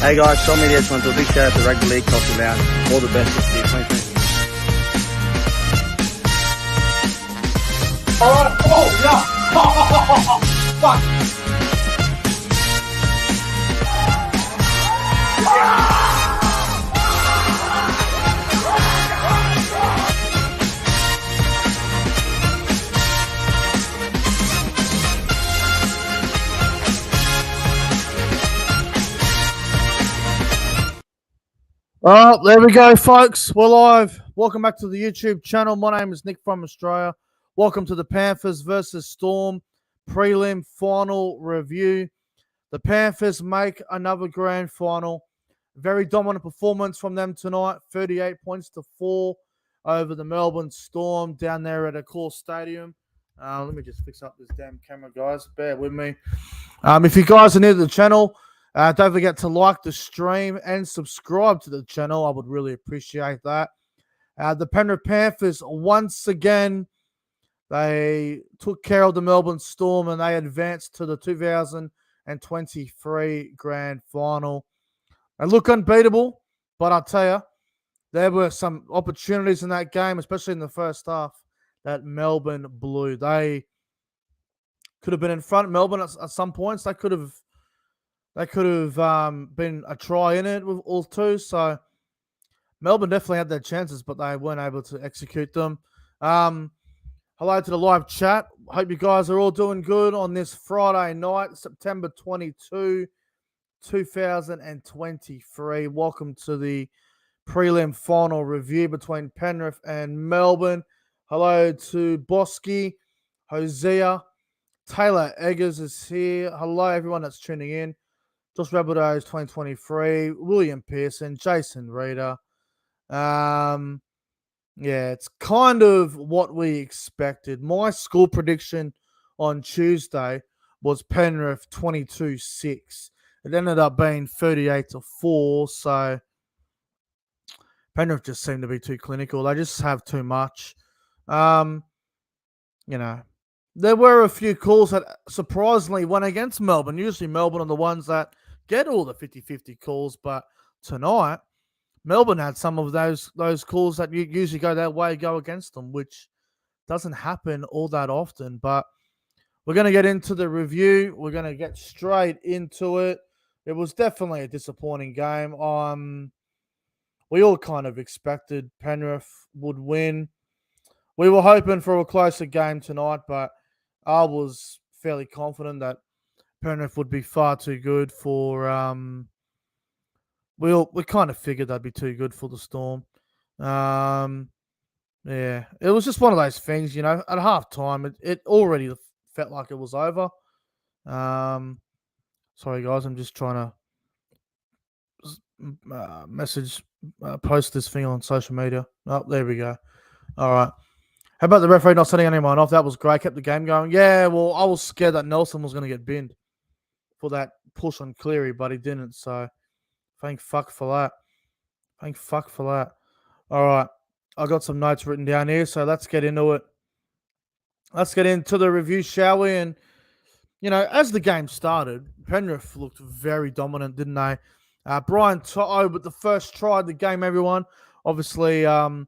Hey guys, Sean Media just want to do a big shout out to Rugby League Coffee Lounge. All the best this year, 2020. Alright, oh yeah! Fuck! Oh, there we go, folks. We're live. Welcome back to the YouTube channel. My name is Nick from Australia. Welcome to the Panthers versus Storm prelim final review. The Panthers make another grand final. Very dominant performance from them tonight. 38 points to 4 over the Melbourne Storm down there at Accor Stadium. Let me just fix up this damn camera, guys. Bear with me. If you guys are new to the channel, don't forget to like the stream and subscribe to the channel. I would really appreciate that. The Penrith Panthers, once again, they took care of the Melbourne Storm and they advanced to the 2023 grand final. They look unbeatable, but I'll tell you, there were some opportunities in that game, especially in the first half, that Melbourne blew. They could have been in front of Melbourne at some points. They could have been a try in it with all two. So Melbourne definitely had their chances, but they weren't able to execute them. Hello to the live chat. Hope you guys are all doing good on this Friday night, September 22, 2023. Welcome to the prelim final review between Penrith and Melbourne. Hello to Bosky, Hosea, Taylor Eggers is here. Hello, everyone that's tuning in. Josh Rabbitohs 2023, William Pearson, Jason Reeder. Yeah, it's kind of what we expected. My score prediction on Tuesday was Penrith 22-6. It ended up being 38-4, so Penrith just seemed to be too clinical. They just have too much. There were a few calls that surprisingly went against Melbourne. Usually Melbourne are the ones that get all the 50-50 calls, but tonight Melbourne had some of those calls that usually go their way go against them, which doesn't happen all that often. But we're going to get into the review. We're going to get straight into it. It was definitely a disappointing game. We all kind of expected Penrith would win. We were hoping for a closer game tonight, but I was fairly confident that Penrith would be far too good for we kind of figured they'd be too good for the Storm. Yeah, it was just one of those things, at half time it already felt like it was over. Sorry guys, I'm just trying to post this thing on social media. Oh, there we go. All right. How about the referee not setting anyone off? That was great. Kept the game going. Yeah, well, I was scared that Nelson was going to get binned for that push on Cleary, but he didn't. So, thank fuck for that. All right. I got some notes written down here, so let's get into it. Let's get into the review, shall we? And, as the game started, Penrith looked very dominant, didn't they? Brian To'o with the first try of the game, everyone. Obviously, the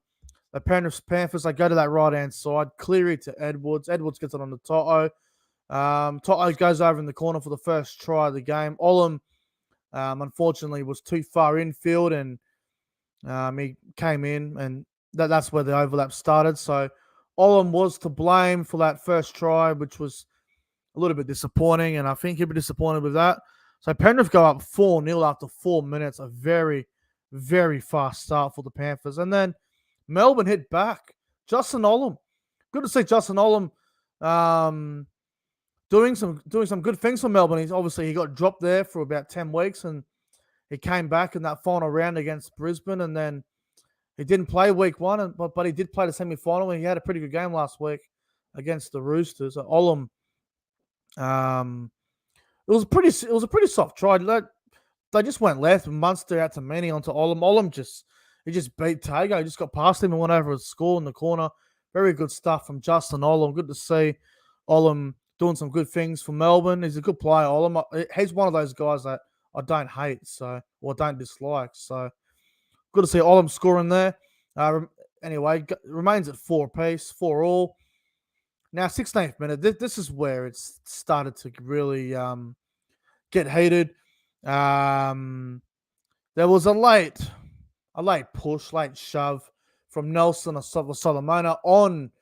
Penrith Panthers, they go to that right-hand side. Cleary to Edwards. Edwards gets it on the To'o. To'o goes over in the corner for the first try of the game. Olam, unfortunately, was too far infield, and he came in, and that's where the overlap started. So Olam was to blame for that first try, which was a little bit disappointing, and I think he'll be disappointed with that. So Penrith go up 4-0 after 4 minutes. A very, very fast start for the Panthers. And then Melbourne hit back. Justin Olam. Good to see Justin Olam doing some good things for Melbourne. He got dropped there for about 10 weeks, and he came back in that final round against Brisbane, and then he didn't play week one, but he did play the semi-final, and he had a pretty good game last week against the Roosters. So Olam, it was a pretty soft try. They just went left, Munster out to Manny onto Olam. Olam he just beat Tago. He just got past him and went over a score in the corner. Very good stuff from Justin Olam. Good to see Olam doing some good things for Melbourne. He's a good player, Olam. He's one of those guys that I don't hate, or don't dislike. So good to see Olam scoring there. Anyway, remains at 4 apiece, 4 all. Now, 16th minute, this is where it's started to really get heated. There was a late push, late shove from Nelson or Solomona on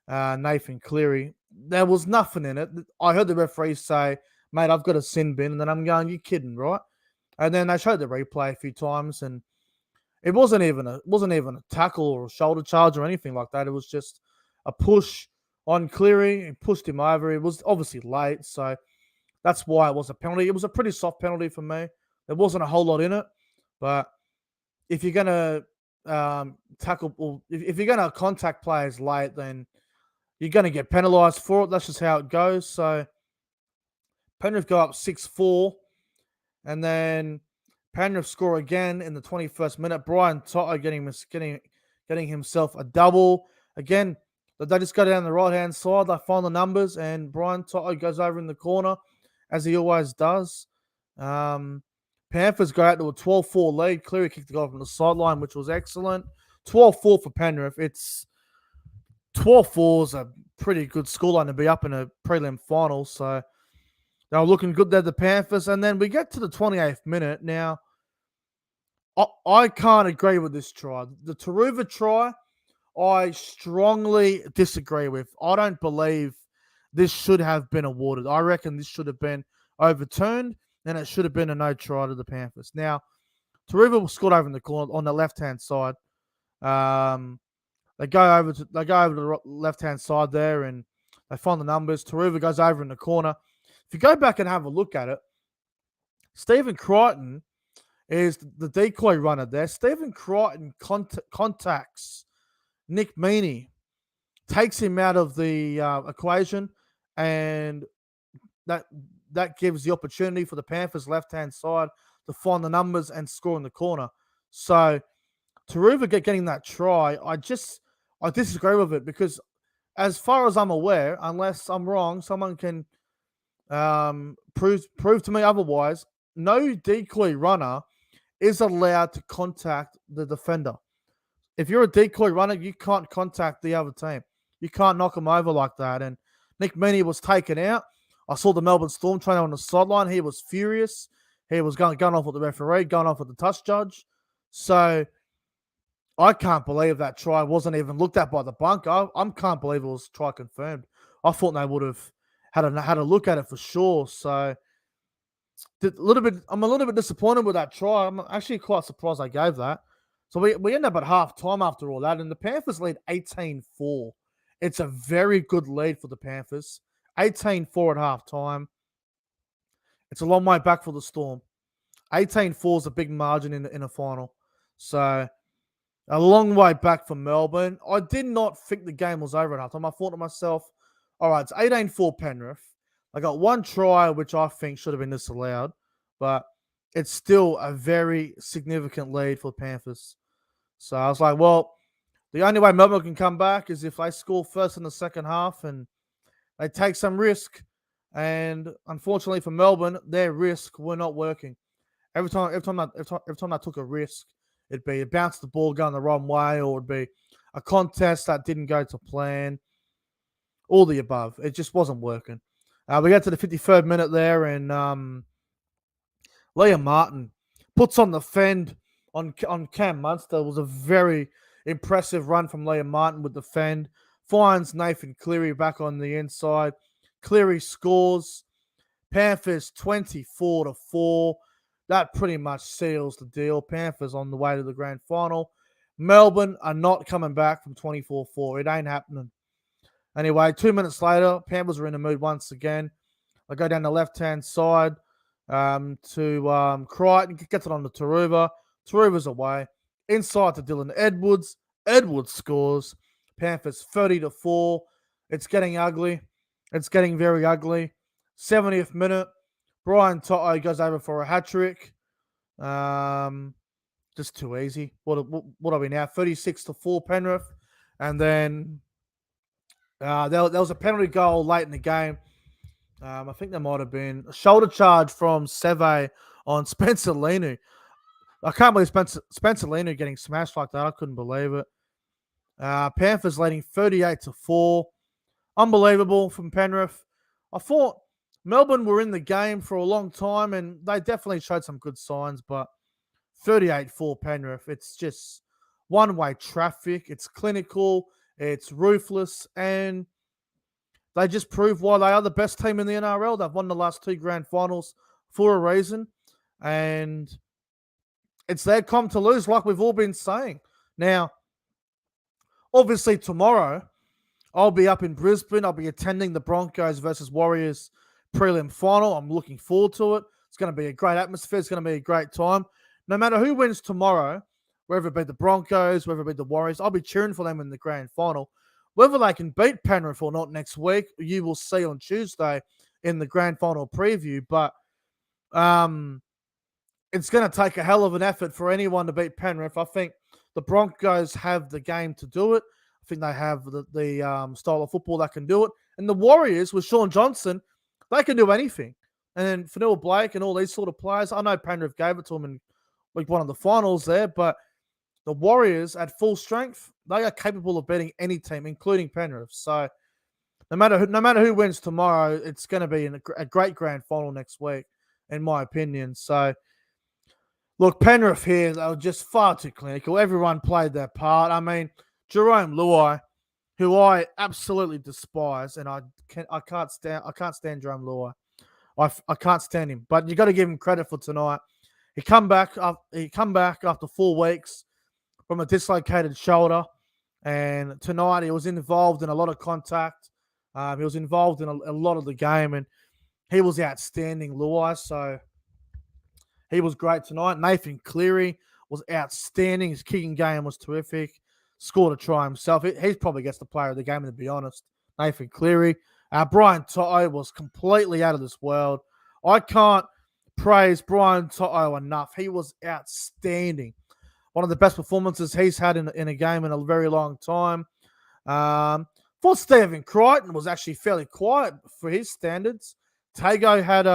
Nathan Cleary. There was nothing in it. I heard the referee say, "Mate, I've got a sin bin," and then I'm going, "You kidding, right?" And then they showed the replay a few times, and it wasn't even a tackle or a shoulder charge or anything like that. It was just a push on Cleary. He pushed him over. It was obviously late, so that's why it was a penalty. It was a pretty soft penalty for me. There wasn't a whole lot in it, but if you're gonna tackle, or if you're gonna contact players late, then you're gonna get penalised for it. That's just how it goes. So Penrith go up 6-4, and then Penrith score again in the 21st minute. Brian Toto getting himself a double. Again, they just go down the right-hand side. They find the numbers, and Brian Toto goes over in the corner, as he always does. Panthers go out to a 12-4 lead. Cleary kicked the goal from the sideline, which was excellent. 12-4 for Penrith. It's 12-4 is a pretty good scoreline to be up in a prelim final. So they were looking good there, the Panthers. And then we get to the 28th minute. Now, I can't agree with this try. The Taruva try, I strongly disagree with. I don't believe this should have been awarded. I reckon this should have been overturned, and it should have been a no try to the Panthers. Now, Taruva scored over in the corner on the left-hand side. They go over to the left-hand side there, and they find the numbers. Taruva goes over in the corner. If you go back and have a look at it, Stephen Crichton is the decoy runner there. Stephen Crichton contacts Nick Meaney, takes him out of the equation, and that gives the opportunity for the Panthers' left-hand side to find the numbers and score in the corner. So Taruva getting that try, I disagree with it, because as far as I'm aware, unless I'm wrong, someone can prove to me otherwise, no decoy runner is allowed to contact the defender. If you're a decoy runner, you can't contact the other team. You can't knock them over like that. And Nick Meaney was taken out. I saw the Melbourne Storm trainer on the sideline. He was furious. He was going off with the referee, going off with the touch judge. So I can't believe that try wasn't even looked at by the bunk. I can't believe it was try confirmed. I thought they would have had a look at it for sure. So I'm a little bit disappointed with that try. I'm actually quite surprised I gave that. So we end up at half time after all that, and the Panthers lead 18-4. It's a very good lead for the Panthers. 18-4 at half time. It's a long way back for the Storm. 18-4 is a big margin in a final. So a long way back for Melbourne. I did not think the game was over at half time. I thought to myself, all right, it's 18-4 Penrith. I got one try, which I think should have been disallowed, but it's still a very significant lead for the Panthers. So I was like, well, the only way Melbourne can come back is if they score first in the second half and they take some risk. And unfortunately for Melbourne, their risk were not working. Every time I took a risk, it'd be a bounce the ball going the wrong way, or it'd be a contest that didn't go to plan. All the above. It just wasn't working. We get to the 53rd minute there, and Liam Martin puts on the fend on Cam Munster. It was a very impressive run from Liam Martin with the fend. Finds Nathan Cleary back on the inside. Cleary scores. Panthers 24-4. That pretty much seals the deal. Panthers on the way to the grand final. Melbourne are not coming back from 24-4. It ain't happening. Anyway, 2 minutes later, Panthers are in the mood once again. I go down the left-hand side to Crichton, gets it on to Taruva. Taruva's away. Inside to Dylan Edwards. Edwards scores. Panthers 30-4. It's getting ugly. It's getting very ugly. 70th minute. Brian Toto goes over for a hat-trick. Just too easy. What are we now? 36-4 Penrith. And then there was a penalty goal late in the game. I think there might have been a shoulder charge from Seve on Spencer Lenu. I can't believe Spencer Lenu getting smashed like that. I couldn't believe it. Panthers leading 38-4. Unbelievable from Penrith. I thought Melbourne were in the game for a long time, and they definitely showed some good signs, but 38-4 Penrith. It's just one-way traffic. It's clinical. It's ruthless, and they just prove why they are the best team in the NRL. They've won the last 2 grand finals for a reason, and it's their comp to lose, like we've all been saying. Now, obviously tomorrow, I'll be up in Brisbane. I'll be attending the Broncos versus Warriors prelim final. I'm looking forward to it. It's going to be a great atmosphere. It's going to be a great time. No matter who wins tomorrow, whether it be the Broncos, whether it be the Warriors, I'll be cheering for them in the grand final. Whether they can beat Penrith or not next week, you will see on Tuesday in the grand final preview. But it's going to take a hell of an effort for anyone to beat Penrith. I think the Broncos have the game to do it. I think they have the style of football that can do it. And the Warriors, with Sean Johnson, they can do anything. And then Fanil Blake and all these sort of players, I know Penrith gave it to them in week 1 of the finals there, but the Warriors at full strength, they are capable of beating any team, including Penrith. So no matter who wins tomorrow, it's going to be a great grand final next week, in my opinion. So, look, Penrith here, they were just far too clinical. Everyone played their part. I mean, Jerome Luai, who I absolutely despise, and I can't stand Jerome Luai. I can't stand him. But you got to give him credit for tonight. He come back after 4 weeks from a dislocated shoulder, and tonight he was involved in a lot of contact. He was involved in a lot of the game, and he was outstanding, Luai. So he was great tonight. Nathan Cleary was outstanding. His kicking game was terrific. Scored a try himself. He probably gets the player of the game, to be honest. Nathan Cleary. Brian Toto was completely out of this world. I can't praise Brian Toto enough. He was outstanding. One of the best performances he's had in a game in a very long time. Thought Stephen Crichton was actually fairly quiet for his standards. Tago had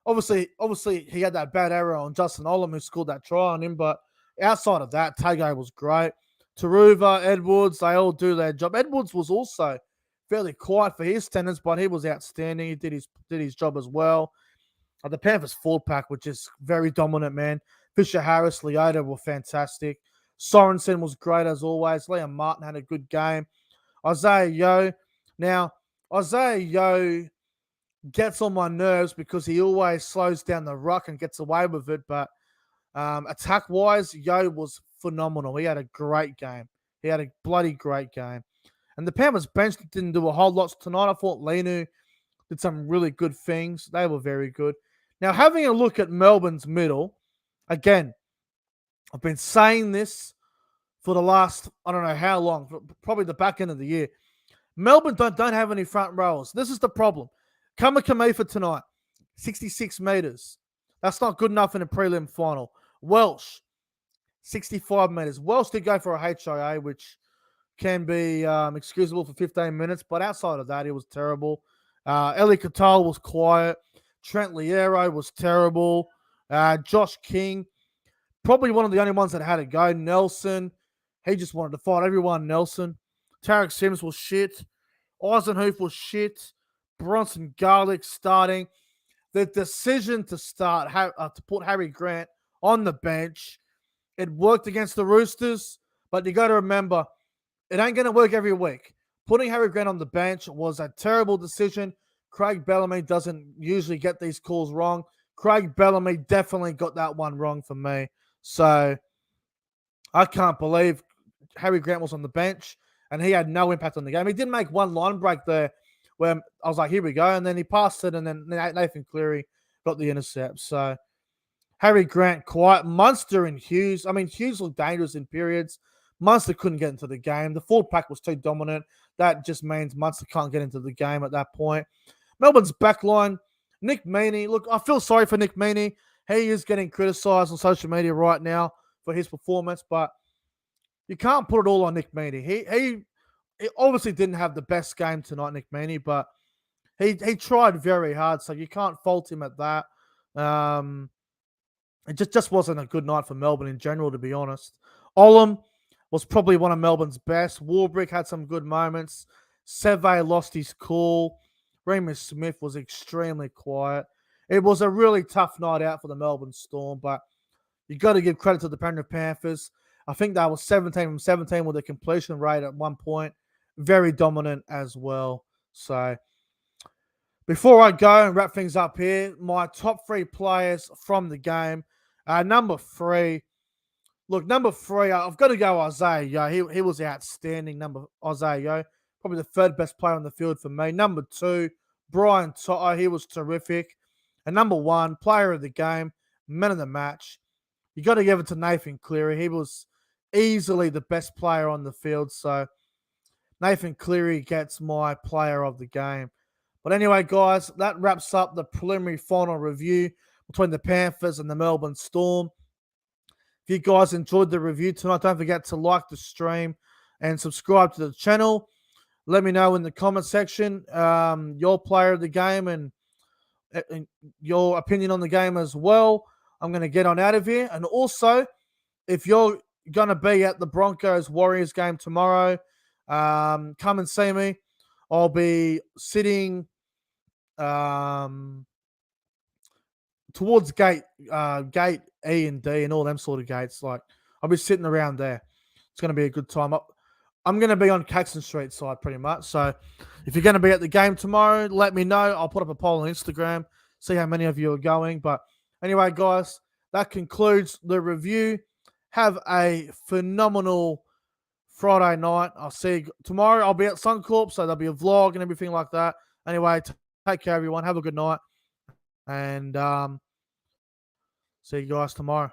obviously he had that bad error on Justin Olam, who scored that try on him, but outside of that, Tago was great. Taruva, Edwards, they all do their job. Edwards was also fairly quiet for his standards, but he was outstanding. He did his job as well. The Panthers forward pack, which is very dominant, man. Fisher Harris, Leota were fantastic. Sorensen was great as always. Liam Martin had a good game. Isaiah Yeo. Now, Isaiah Yeo gets on my nerves because he always slows down the ruck and gets away with it. But attack-wise, Yeo was phenomenal. He had a great game. He had a bloody great game. And the Panthers bench didn't do a whole lot tonight. I thought Lenu did some really good things. They were very good. Now, having a look at Melbourne's middle, again, I've been saying this for the last, I don't know how long, probably the back end of the year. Melbourne don't have any front rowers. This is the problem. Kamikami for tonight, 66 meters. That's not good enough in a prelim final. Welsh, 65 meters. Welsh did go for a HIA, which can be excusable for 15 minutes, but outside of that, it was terrible. Eli Katal was quiet. Trent Liero was terrible. Josh King, probably one of the only ones that had a go. Nelson, he just wanted to fight everyone. Nelson. Tarek Sims was shit. Eisenhuth was shit. Bronson Garlick starting. The decision to start, to put Harry Grant on the bench, it worked against the Roosters, but you got to remember, it ain't going to work every week. Putting Harry Grant on the bench was a terrible decision. Craig Bellamy doesn't usually get these calls wrong. Craig Bellamy definitely got that one wrong for me. So I can't believe Harry Grant was on the bench and he had no impact on the game. He did make one line break there where I was like, here we go. And then he passed it, and then Nathan Cleary got the intercept. So Harry Grant quiet. Munster and Hughes. I mean, Hughes looked dangerous in periods. Munster couldn't get into the game. The forward pack was too dominant. That just means Munster can't get into the game at that point. Melbourne's backline, Nick Meaney. Look, I feel sorry for Nick Meaney. He is getting criticised on social media right now for his performance, but you can't put it all on Nick Meaney. He obviously didn't have the best game tonight, Nick Meaney, but he tried very hard, so you can't fault him at that. It just wasn't a good night for Melbourne in general, to be honest. Olam was probably one of Melbourne's best. Warbrick had some good moments. Seve lost his cool. Remus Smith was extremely quiet. It was a really tough night out for the Melbourne Storm, but you got to give credit to the Penrith Panthers. I think they were 17 from 17 with a completion rate at one point. Very dominant as well. So before I go and wrap things up here, my top 3 players from the game. Number 3. Look, number 3, I've got to go Isaiah Yo. He was outstanding, Isaiah Yo. Probably the third best player on the field for me. Number 2, Brian Toto. He was terrific. And number 1, player of the game, man of the match. You got to give it to Nathan Cleary. He was easily the best player on the field. So Nathan Cleary gets my player of the game. But anyway, guys, that wraps up the preliminary final review between the Panthers and the Melbourne Storm. If you guys enjoyed the review tonight, don't forget to like the stream and subscribe to the channel. Let me know in the comment section your player of the game and your opinion on the game as well. I'm going to get on out of here. And also, if you're going to be at the Broncos-Warriors game tomorrow, come and see me. I'll be sitting towards gate E and D and all them sort of gates. Like, I'll be sitting around there. It's going to be a good time. I'm going to be on Caxton Street side pretty much. So if you're going to be at the game tomorrow, let me know. I'll put up a poll on Instagram, see how many of you are going. But anyway, guys, that concludes the review. Have a phenomenal Friday night. I'll see you tomorrow. I'll be at Suncorp, so there'll be a vlog and everything like that. Anyway, take care, everyone. Have a good night. And see you guys tomorrow.